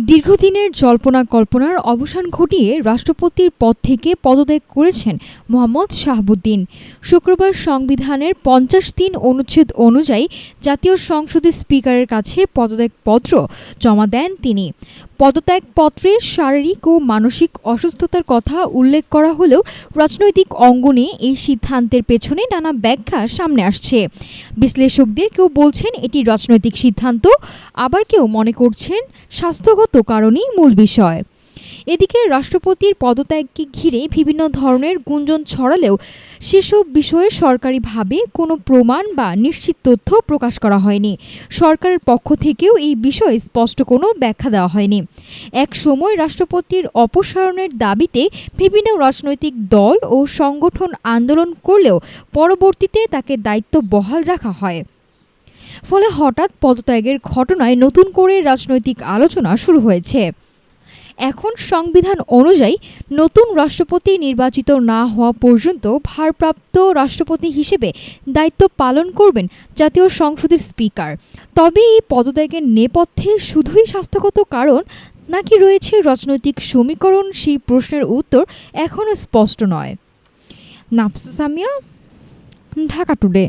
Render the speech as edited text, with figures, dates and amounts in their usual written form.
দীর্ঘদিনের জল্পনা কল্পনার অবসান ঘটিয়ে রাষ্ট্রপতির পদ থেকে পদত্যাগ করেছেন মোহাম্মদ শাহাবুদ্দিন। শুক্রবার সংবিধানের ৫০(৩) অনুচ্ছেদ অনুযায়ী জাতীয় সংসদের স্পিকারের কাছে পদত্যাগপত্র জমা দেন তিনি। পদত্যাগপত্রে শারীরিক ও মানসিক অসুস্থতার কথা উল্লেখ করা হলেও রাজনৈতিক অঙ্গনে এই সিদ্ধান্তের পেছনে নানা ব্যাখ্যা সামনে আসছে। বিশ্লেষকদের কেউ বলছেন এটি রাজনৈতিক সিদ্ধান্ত, আবার কেউ মনে করছেন স্বাস্থ্যগত কারণেই মূল বিষয়। এদিকে রাষ্ট্রপতির পদত্যাগকে ঘিরে বিভিন্ন ধরনের গুঞ্জন ছড়ালেও সেসব বিষয়ে সরকারিভাবে কোনো প্রমাণ বা নিশ্চিত তথ্য প্রকাশ করা হয়নি। সরকারের পক্ষ থেকেও এই বিষয়ে স্পষ্ট কোনো ব্যাখ্যা দেওয়া হয়নি। এক সময় রাষ্ট্রপতির অপসারণের দাবিতে বিভিন্ন রাজনৈতিক দল ও সংগঠন আন্দোলন করলেও পরবর্তীতে তাকে দায়িত্ব বহাল রাখা হয়। ফলে হঠাৎ পদত্যাগের ঘটনায় নতুন করে রাজনৈতিক আলোচনা শুরু হয়েছে। এখন সংবিধান অনুযায়ী নতুন রাষ্ট্রপতি নির্বাচিত না হওয়া পর্যন্ত ভারপ্রাপ্ত রাষ্ট্রপতি হিসেবে দায়িত্ব পালন করবেন জাতীয় সংসদের স্পিকার। তবে এই পদত্যাগের নেপথ্যে শুধুই স্বাস্থ্যগত কারণ নাকি রয়েছে রাজনৈতিক সমীকরণ, সেই প্রশ্নের উত্তর এখনও স্পষ্ট নয়। নাফসা সামিয়া, ঢাকা টুডে।